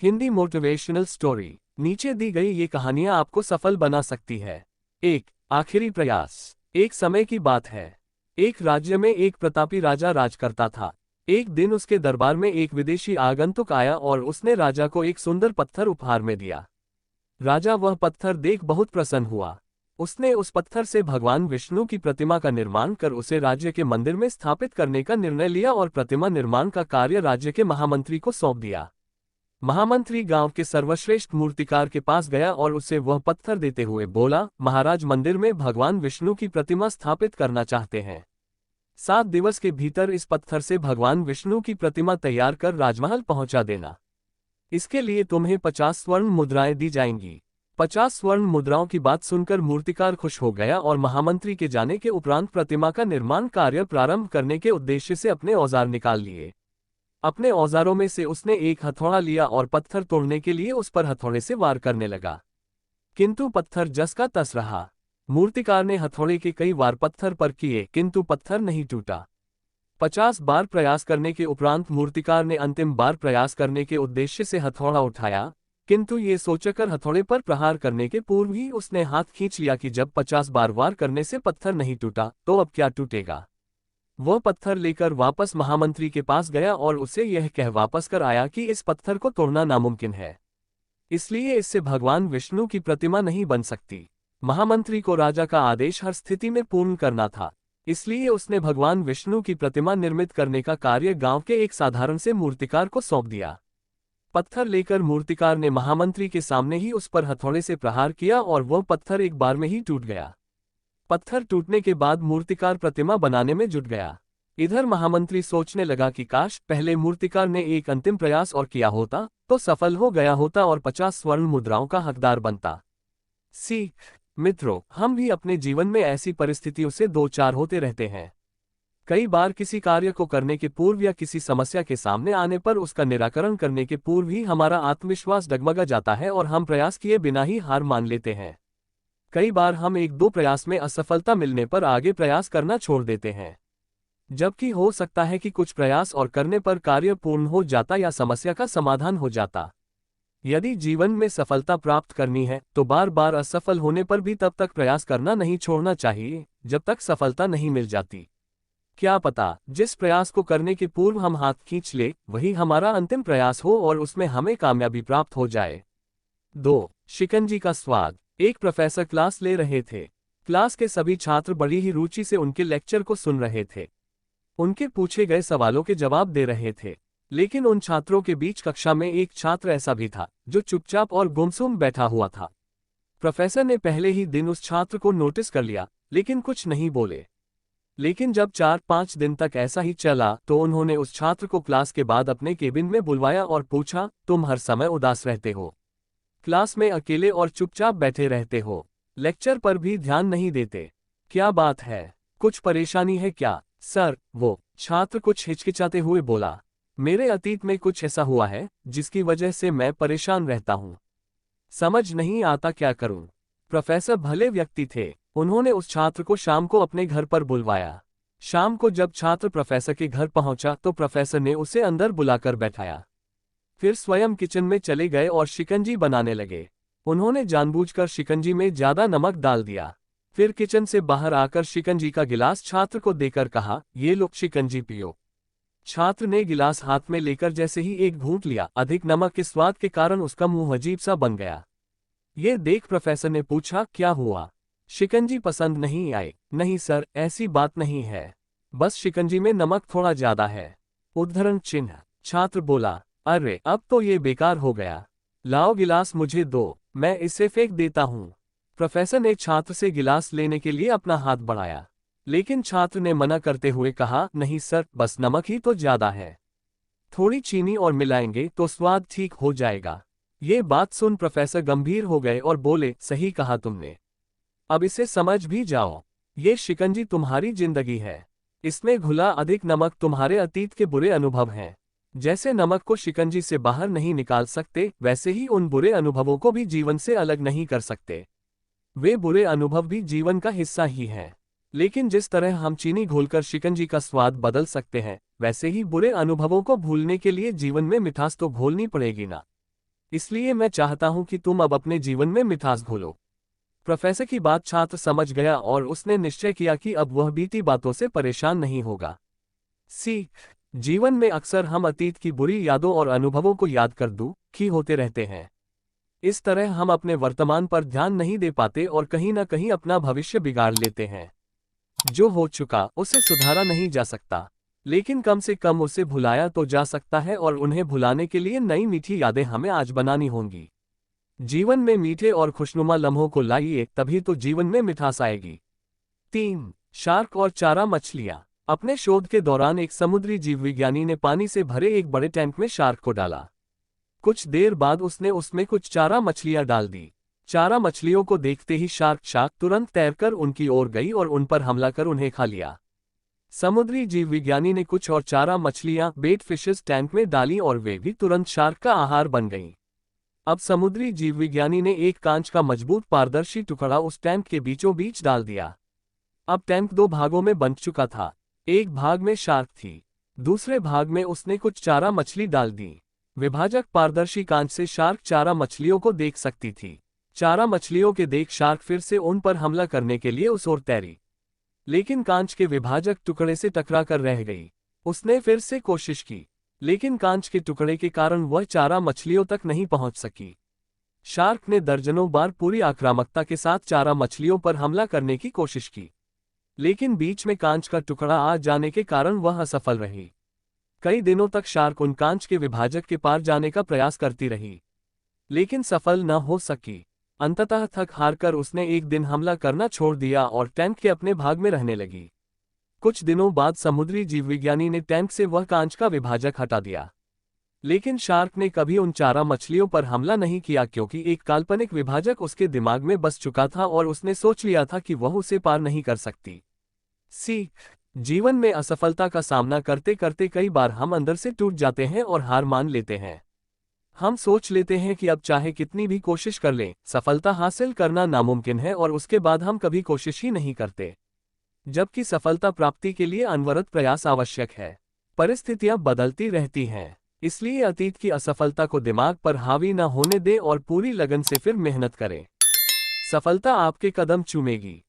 Hindi motivational story. नीचे दी गई ये कहानियां आपको सफल बना सकती है। एक आखिरी प्रयास। एक समय की बात है। एक राज्य में एक प्रतापी राजा राज करता था। एक दिन उसके दरबार में एक विदेशी आगंतुक आया और उसने राजा को एक सुंदर पत्थर उपहार में दिया। राजा वह पत्थर देख बहुत प्रसन्न हुआ। उसने उस पत्थर से भगवान विष्णु की प्रतिमा का निर्माण कर उसे राज्य के मंदिर में स्थापित करने का निर्णय लिया और प्रतिमा निर्माण का कार्य राज्य के महामंत्री को सौंप दिया। महामंत्री गांव के सर्वश्रेष्ठ मूर्तिकार के पास गया और उसे वह पत्थर देते हुए बोला, महाराज, मंदिर में भगवान विष्णु की प्रतिमा स्थापित करना चाहते हैं। 7 दिवस के भीतर इस पत्थर से भगवान विष्णु की प्रतिमा तैयार कर राजमहल पहुंचा देना। इसके लिए तुम्हें 50 स्वर्ण मुद्राएं दी जाएंगी। 50 स्वर्ण मुद्राओं की बात सुनकर मूर्तिकार खुश हो गया और महामंत्री के जाने के उपरांत प्रतिमा का निर्माण कार्य प्रारंभ करने के उद्देश्य से अपने औजार निकाल लिए। अपने औजारों में से उसने एक हथौड़ा लिया और पत्थर तोड़ने के लिए उस पर हथौड़े से वार करने लगा, किंतु पत्थर जस का तस रहा। मूर्तिकार ने हथौड़े के कई वार पत्थर पर किए, किंतु पत्थर नहीं टूटा। 50 बार प्रयास करने के उपरांत मूर्तिकार ने अंतिम बार प्रयास करने के उद्देश्य से हथौड़ा उठाया, किंतु ये सोचकर हथौड़े पर प्रहार करने के पूर्व ही उसने हाथ खींच लिया कि जब 50 बार वार करने से पत्थर नहीं टूटा तो अब क्या टूटेगा। वह पत्थर लेकर वापस महामंत्री के पास गया और उसे यह कह वापस कर आया कि इस पत्थर को तोड़ना नामुमकिन है, इसलिए इससे भगवान विष्णु की प्रतिमा नहीं बन सकती। महामंत्री को राजा का आदेश हर स्थिति में पूर्ण करना था, इसलिए उसने भगवान विष्णु की प्रतिमा निर्मित करने का कार्य गांव के एक साधारण से मूर्तिकार को सौंप दिया। पत्थर लेकर मूर्तिकार ने महामंत्री के सामने ही उस पर हथौड़े से प्रहार किया और वह पत्थर एक बार में ही टूट गया। पत्थर टूटने के बाद मूर्तिकार प्रतिमा बनाने में जुट गया। इधर महामंत्री सोचने लगा कि काश पहले मूर्तिकार ने एक अंतिम प्रयास और किया होता तो सफल हो गया होता और 50 स्वर्ण मुद्राओं का हकदार बनता। सीख। मित्रों, हम भी अपने जीवन में ऐसी परिस्थितियों से दो चार होते रहते हैं। कई बार किसी कार्य को करने के पूर्व या किसी समस्या के सामने आने पर उसका निराकरण करने के पूर्व ही हमारा आत्मविश्वास डगमगा जाता है और हम प्रयास किए बिना ही हार मान लेते हैं। कई बार हम एक दो प्रयास में असफलता मिलने पर आगे प्रयास करना छोड़ देते हैं, जबकि हो सकता है कि कुछ प्रयास और करने पर कार्य पूर्ण हो जाता या समस्या का समाधान हो जाता। यदि जीवन में सफलता प्राप्त करनी है तो बार बार असफल होने पर भी तब तक प्रयास करना नहीं छोड़ना चाहिए जब तक सफलता नहीं मिल जाती। क्या पता जिस प्रयास को करने के पूर्व हम हाथ खींच ले वही हमारा अंतिम प्रयास हो और उसमें हमें कामयाबी प्राप्त हो जाए। 2. शिकंजी का स्वाद। एक प्रोफेसर क्लास ले रहे थे। क्लास के सभी छात्र बड़ी ही रुचि से उनके लेक्चर को सुन रहे थे। उनके पूछे गए सवालों के जवाब दे रहे थे, लेकिन उन छात्रों के बीच कक्षा में एक छात्र ऐसा भी था जो चुपचाप और गुमसुम बैठा हुआ था। प्रोफेसर ने पहले ही दिन उस छात्र को नोटिस कर लिया, लेकिन कुछ नहीं बोले। लेकिन जब 4-5 दिन तक ऐसा ही चला तो उन्होंने उस छात्र को क्लास के बाद अपने केबिन में बुलवाया और पूछा, तुम हर समय उदास रहते हो, क्लास में अकेले और चुपचाप बैठे रहते हो, लेक्चर पर भी ध्यान नहीं देते, क्या बात है, कुछ परेशानी है क्या? सर, वो छात्र कुछ हिचकिचाते हुए बोला, मेरे अतीत में कुछ ऐसा हुआ है जिसकी वजह से मैं परेशान रहता हूँ, समझ नहीं आता क्या करूँ। प्रोफेसर भले व्यक्ति थे, उन्होंने उस छात्र को शाम को अपने घर पर बुलवाया। शाम को जब छात्र प्रोफेसर के घर पहुंचा तो प्रोफेसर ने उसे अंदर बुलाकर बैठाया। फिर स्वयं किचन में चले गए और शिकंजी बनाने लगे। उन्होंने जानबूझकर शिकंजी में ज्यादा नमक डाल दिया। फिर किचन से बाहर आकर शिकंजी का गिलास छात्र को देकर कहा, ये लो शिकंजी पियो। छात्र ने गिलास हाथ में लेकर जैसे ही एक घूंट लिया, अधिक नमक के स्वाद के कारण उसका मुंह अजीब सा बन गया। ये देख प्रोफेसर ने पूछा, क्या हुआ, शिकंजी पसंद नहीं आई? नहीं सर, ऐसी बात नहीं है, बस शिकंजी में नमक थोड़ा ज्यादा है। उद्धरण चिन्ह। छात्र बोला, अरे अब तो ये बेकार हो गया, लाओ गिलास मुझे दो, मैं इसे फेंक देता हूँ। प्रोफेसर ने छात्र से गिलास लेने के लिए अपना हाथ बढ़ाया, लेकिन छात्र ने मना करते हुए कहा, नहीं सर, बस नमक ही तो ज्यादा है, थोड़ी चीनी और मिलाएंगे तो स्वाद ठीक हो जाएगा। ये बात सुन प्रोफेसर गंभीर हो गए और बोले, सही कहा तुमने, अब इसे समझ भी जाओ, ये शिकंजी तुम्हारी जिंदगी है, इसमें घुला अधिक नमक तुम्हारे अतीत के बुरे अनुभव हैं। जैसे नमक को शिकंजी से बाहर नहीं निकाल सकते, वैसे ही उन बुरे अनुभवों को भी जीवन से अलग नहीं कर सकते। वे बुरे अनुभव भी जीवन का हिस्सा ही हैं। लेकिन जिस तरह हम चीनी घोलकर शिकंजी का स्वाद बदल सकते हैं, वैसे ही बुरे अनुभवों को भूलने के लिए जीवन में मिठास तो घोलनी पड़ेगी ना। इसलिए मैं चाहता हूं कि तुम अब अपने जीवन में मिठास घोलो। प्रोफेसर की बात छात्र समझ गया और उसने निश्चय किया कि अब वह बीती बातों से परेशान नहीं होगा। सीख। जीवन में अक्सर हम अतीत की बुरी यादों और अनुभवों को याद कर दुखी होते रहते हैं। इस तरह हम अपने वर्तमान पर ध्यान नहीं दे पाते और कहीं न कहीं अपना भविष्य बिगाड़ लेते हैं। जो हो चुका उसे सुधारा नहीं जा सकता, लेकिन कम से कम उसे भुलाया तो जा सकता है और उन्हें भुलाने के लिए नई मीठी यादें हमें आज बनानी होंगी। जीवन में मीठे और खुशनुमा लम्हों को लाइए, तभी तो जीवन में मिठास आएगी। 3. शार्क और चारा मछलियां। अपने शोध के दौरान एक समुद्री जीवविज्ञानी ने पानी से भरे एक बड़े टैंक में शार्क को डाला। कुछ देर बाद उसने उसमें कुछ चारा मछलियां डाल दी। चारा मछलियों को देखते ही शार्क तुरंत तैरकर उनकी ओर गई और उन पर हमला कर उन्हें खा लिया। समुद्री जीवविज्ञानी ने कुछ और चारा मछलियां बेट फिशेस टैंक में डाली और वे भी तुरंत शार्क का आहार बन गईं। अब समुद्री जीवविज्ञानी ने एक कांच का मजबूत पारदर्शी टुकड़ा उस टैंक के बीचों बीच डाल दिया। अब टैंक दो भागों में बंट चुका था। एक भाग में शार्क थी, दूसरे भाग में उसने कुछ चारा मछली डाल दी। विभाजक पारदर्शी कांच से शार्क चारा मछलियों को देख सकती थी। चारा मछलियों के देख शार्क फिर से उन पर हमला करने के लिए उस ओर तैरी, लेकिन कांच के विभाजक टुकड़े से टकरा कर रह गई। उसने फिर से कोशिश की, लेकिन कांच के टुकड़े के कारण वह चारा मछलियों तक नहीं पहुंच सकी। शार्क ने दर्जनों बार पूरी आक्रामकता के साथ चारा मछलियों पर हमला करने की कोशिश की, लेकिन बीच में कांच का टुकड़ा आ जाने के कारण वह असफल रही। कई दिनों तक शार्क उन कांच के विभाजक के पार जाने का प्रयास करती रही, लेकिन सफल न हो सकी। अंततः थक हारकर उसने एक दिन हमला करना छोड़ दिया और टैंक के अपने भाग में रहने लगी। कुछ दिनों बाद समुद्री जीवविज्ञानी ने टैंक से वह कांच का विभाजक हटा दिया, लेकिन शार्क ने कभी उन चारा मछलियों पर हमला नहीं किया क्योंकि एक काल्पनिक विभाजक उसके दिमाग में बस चुका था और उसने सोच लिया था कि वह उसे पार नहीं कर सकती। सीख। जीवन में असफलता का सामना करते करते कई बार हम अंदर से टूट जाते हैं और हार मान लेते हैं। हम सोच लेते हैं कि अब चाहे कितनी भी कोशिश कर लें, सफलता हासिल करना नामुमकिन है और उसके बाद हम कभी कोशिश ही नहीं करते, जबकि सफलता प्राप्ति के लिए अनवरत प्रयास आवश्यक है। परिस्थितियां बदलती रहती हैं, इसलिए अतीत की असफलता को दिमाग पर हावी न होने दें और पूरी लगन से फिर मेहनत करें। सफलता आपके कदम चूमेगी।